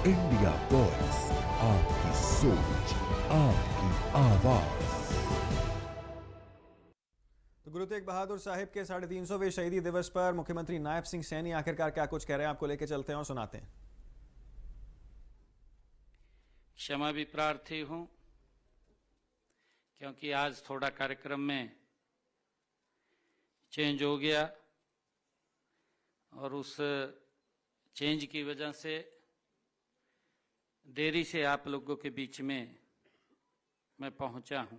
India voice, आपकी सोच, आपकी आवाज। तो गुरु तेग बहादुर साहिब के 350वें शहीदी दिवस पर मुख्यमंत्री नायब सिंह सैनी आखिरकार क्या कुछ कह रहे हैं, आपको लेके चलते हैं और सुनाते हैं। क्षमा भी प्रार्थी हूं क्योंकि आज थोड़ा कार्यक्रम में चेंज हो गया और उस चेंज की वजह से देरी से आप लोगों के बीच में मैं पहुंचा हूं।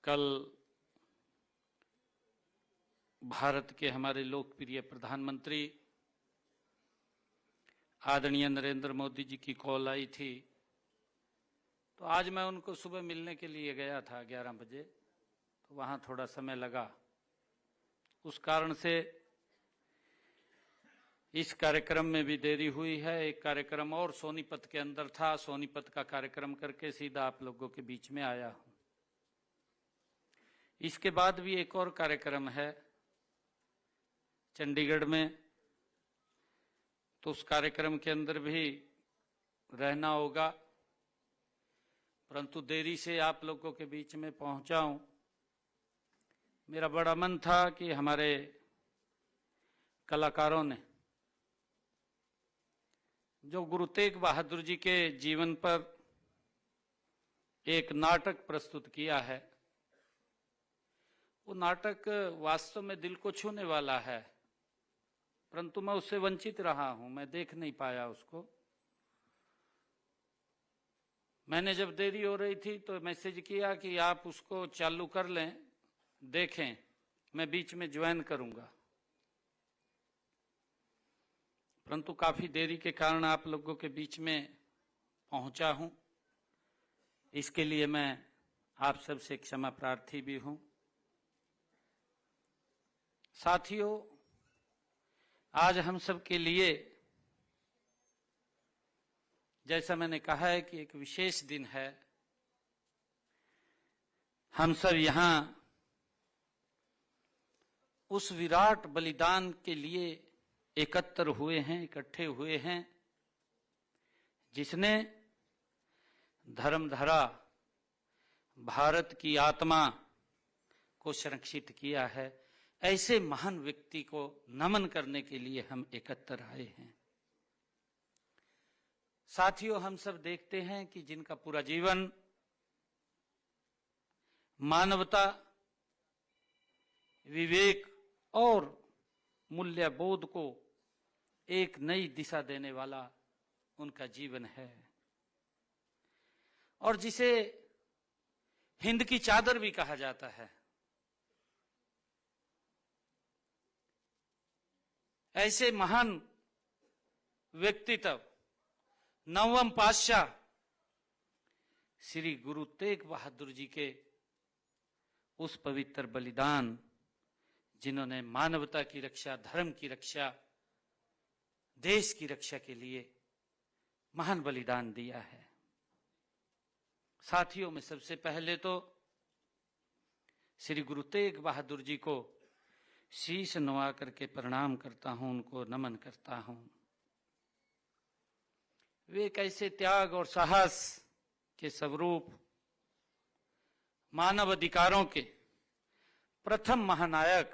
कल भारत के हमारे लोकप्रिय प्रधानमंत्री आदरणीय नरेंद्र मोदी जी की कॉल आई थी, तो आज मैं उनको सुबह मिलने के लिए गया था 11 बजे, तो वहाँ थोड़ा समय लगा। उस कारण से इस कार्यक्रम में भी देरी हुई है। एक कार्यक्रम और सोनीपत के अंदर था, सोनीपत का कार्यक्रम करके सीधा आप लोगों के बीच में आया हूँ। इसके बाद भी एक और कार्यक्रम है चंडीगढ़ में, तो उस कार्यक्रम के अंदर भी रहना होगा, परंतु देरी से आप लोगों के बीच में पहुंचा हूं। मेरा बड़ा मन था कि हमारे कलाकारों ने जो गुरु तेग बहादुर जी के जीवन पर एक नाटक प्रस्तुत किया है, वो नाटक वास्तव में दिल को छूने वाला है, परंतु मैं उससे वंचित रहा हूं, मैं देख नहीं पाया उसको। मैंने जब देरी हो रही थी तो मैसेज किया कि आप उसको चालू कर लें, देखें, मैं बीच में ज्वाइन करूंगा, परंतु काफी देरी के कारण आप लोगों के बीच में पहुंचा हूं। इसके लिए मैं आप सबसे क्षमा प्रार्थी भी हूं। साथियों, आज हम सब के लिए, जैसा मैंने कहा है कि एक विशेष दिन है। हम सब यहां उस विराट बलिदान के लिए एकत्र हुए हैं, इकट्ठे हुए हैं, जिसने धर्मधरा भारत की आत्मा को संरक्षित किया है। ऐसे महान व्यक्ति को नमन करने के लिए हम एकत्र आए हैं। साथियों, हम सब देखते हैं कि जिनका पूरा जीवन मानवता, विवेक और मूल्यबोध को एक नई दिशा देने वाला उनका जीवन है, और जिसे हिंद की चादर भी कहा जाता है। ऐसे महान व्यक्तित्व नवम पातशाह श्री गुरु तेग बहादुर जी के उस पवित्र बलिदान, जिन्होंने मानवता की रक्षा, धर्म की रक्षा, देश की रक्षा के लिए महान बलिदान दिया है। साथियों, में सबसे पहले तो श्री गुरु तेग बहादुर जी को शीश नवा करके प्रणाम करता हूं, उनको नमन करता हूं। वे कैसे त्याग और साहस के स्वरूप, मानव अधिकारों के प्रथम महानायक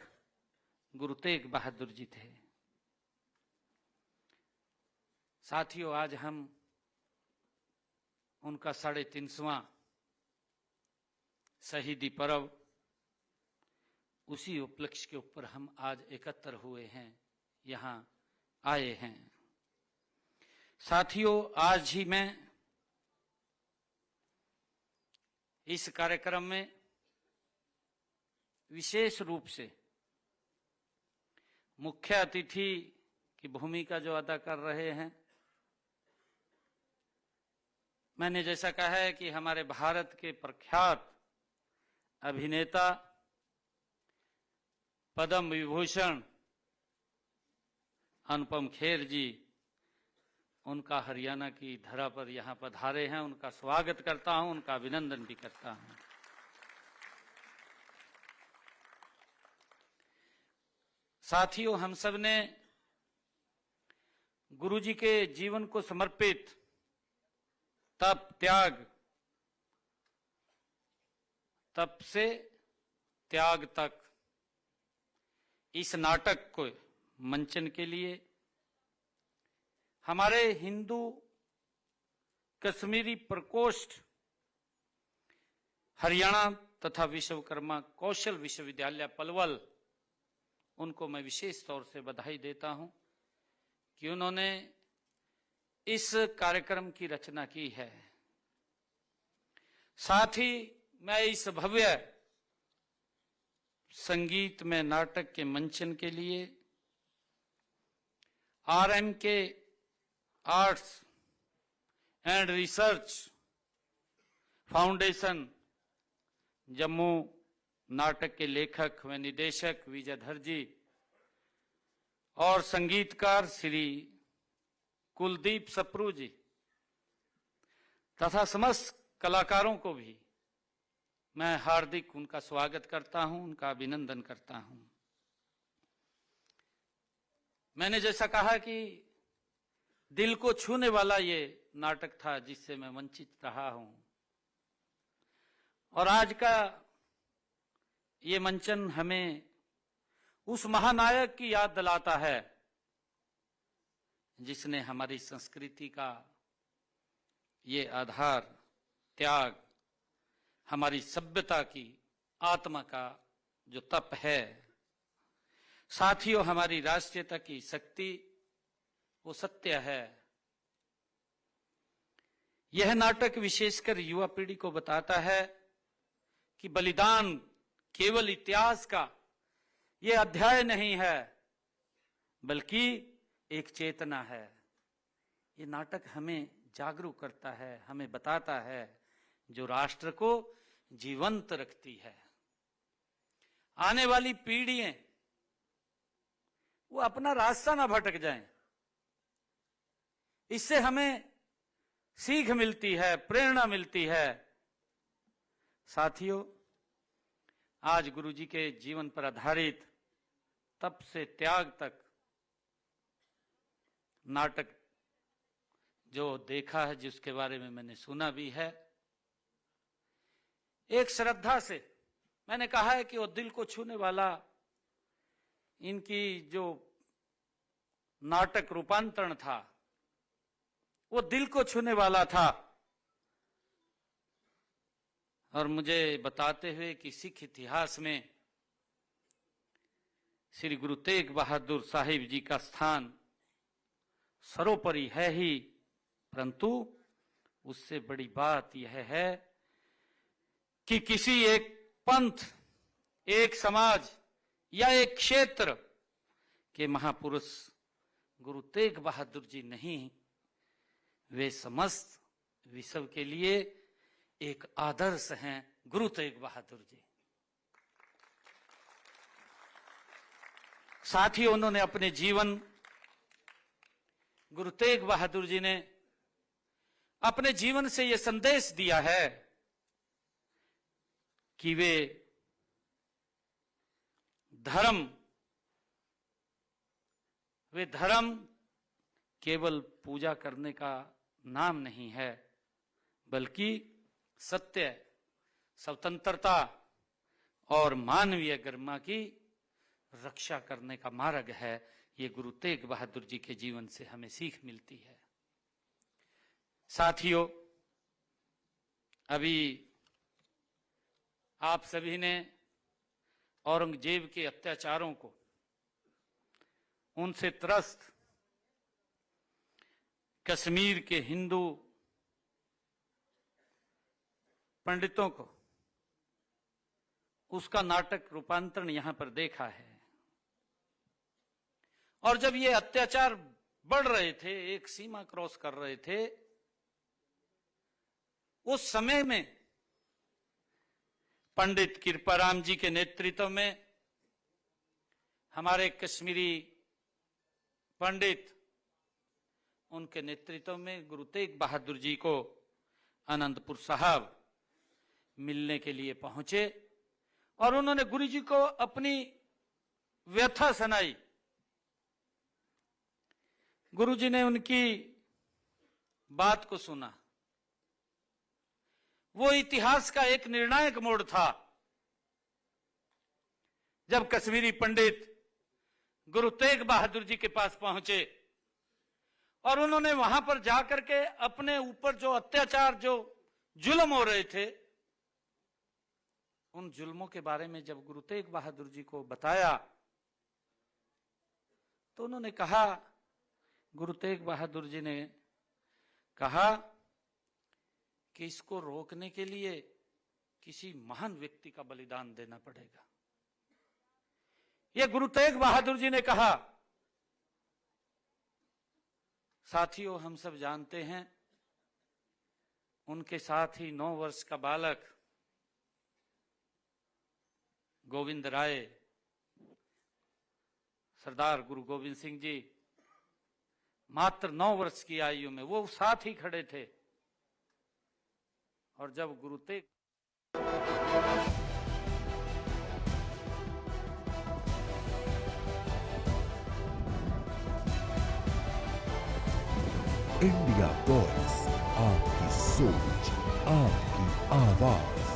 गुरु तेग बहादुर जी थे। साथियों, आज हम उनका 350वां शहीदी पर्व, उसी उपलक्ष्य के ऊपर हम आज एकत्र हुए हैं, यहां आए हैं। साथियों, आज ही मैं इस कार्यक्रम में विशेष रूप से मुख्य अतिथि की भूमिका जो अदा कर रहे हैं, मैंने जैसा कहा है कि हमारे भारत के प्रख्यात अभिनेता, पद्म विभूषण अनुपम खेर जी, उनका हरियाणा की धरा पर यहां पधारे हैं। उनका स्वागत करता हूं, उनका अभिनंदन भी करता हूं। साथियों, हम सब ने गुरु जी के जीवन को समर्पित तप, त्याग, तप से त्याग तक इस नाटक को मंचन के लिए हमारे हिंदू कश्मीरी प्रकोष्ठ हरियाणा तथा विश्वकर्मा कौशल विश्वविद्यालय पलवल, उनको मैं विशेष तौर से बधाई देता हूं कि उन्होंने इस कार्यक्रम की रचना की है। साथ ही मैं इस भव्य संगीत में नाटक के मंचन के लिए RM के arts and research foundation Jammu नाटक के लेखक व निदेशक विजयधर जी और संगीतकार श्री कुलदीप सप्रू जी तथा समस्त कलाकारों को भी मैं हार्दिक उनका स्वागत करता हूं, उनका अभिनंदन करता हूं। मैंने जैसा कहा कि दिल को छूने वाला ये नाटक था जिससे मैं वंचित रहा हूं, और आज का ये मंचन हमें उस महानायक की याद दिलाता है जिसने हमारी संस्कृति का ये आधार, त्याग, हमारी सभ्यता की आत्मा का जो तप है, साथियों, हमारी राष्ट्रीयता की शक्ति वो सत्य है। यह नाटक विशेषकर युवा पीढ़ी को बताता है कि बलिदान केवल इतिहास का ये अध्याय नहीं है, बल्कि एक चेतना है। ये नाटक हमें जागरूक करता है, हमें बताता है, जो राष्ट्र को जीवंत रखती है। आने वाली पीढ़ियां वो अपना रास्ता ना भटक जाएं, इससे हमें सीख मिलती है, प्रेरणा मिलती है। साथियों, आज गुरु जी के जीवन पर आधारित तप से त्याग तक नाटक जो देखा है, जिसके बारे में मैंने सुना भी है, एक श्रद्धा से मैंने कहा है कि वो दिल को छूने वाला, इनकी जो नाटक रूपांतरण था वो दिल को छूने वाला था। और मुझे बताते हुए कि सिख इतिहास में श्री गुरु तेग बहादुर साहिब जी का स्थान सर्वोपरि है ही, परंतु उससे बड़ी बात यह है कि किसी एक पंथ, एक समाज या एक क्षेत्र के महापुरुष गुरु तेग बहादुर जी नहीं, वे समस्त विश्व के लिए एक आदर्श हैं। गुरु तेग बहादुर जी, साथ ही उन्होंने अपने जीवन, गुरु तेग बहादुर जी ने अपने जीवन से यह संदेश दिया है कि वे धर्म केवल पूजा करने का नाम नहीं है, बल्कि सत्य, स्वतंत्रता और मानवीय गरिमा की रक्षा करने का मार्ग है। ये गुरु तेग बहादुर जी के जीवन से हमें सीख मिलती है। साथियों, अभी आप सभी ने औरंगजेब के अत्याचारों को, उनसे त्रस्त कश्मीर के हिंदू पंडितों को, उसका नाटक रूपांतरण यहां पर देखा है। और जब ये अत्याचार बढ़ रहे थे, एक सीमा क्रॉस कर रहे थे, उस समय में पंडित कृपाराम जी के नेतृत्व में हमारे कश्मीरी पंडित, उनके नेतृत्व में गुरु तेग बहादुर जी को आनंदपुर साहब मिलने के लिए पहुंचे और उन्होंने गुरु जी को अपनी व्यथा सुनाई। गुरुजी ने उनकी बात को सुना। वो इतिहास का एक निर्णायक मोड़ था जब कश्मीरी पंडित गुरु तेग बहादुर जी के पास पहुंचे और उन्होंने वहां पर जाकर के अपने ऊपर जो अत्याचार, जो जुल्म हो रहे थे, उन जुल्मों के बारे में जब गुरु तेग बहादुर जी को बताया तो उन्होंने कहा, गुरु तेग बहादुर जी ने कहा कि इसको रोकने के लिए किसी महान व्यक्ति का बलिदान देना पड़ेगा। यह गुरु तेग बहादुर जी ने कहा। साथियों, हम सब जानते हैं उनके साथ ही 9 वर्ष का बालक गोविंद राय, सरदार गुरु गोविंद सिंह जी, मात्र 9 वर्ष की आयु में वो साथ ही खड़े थे। और जब गुरु तेग इंडिया वॉइस, आपकी सोच, आपकी आवाज।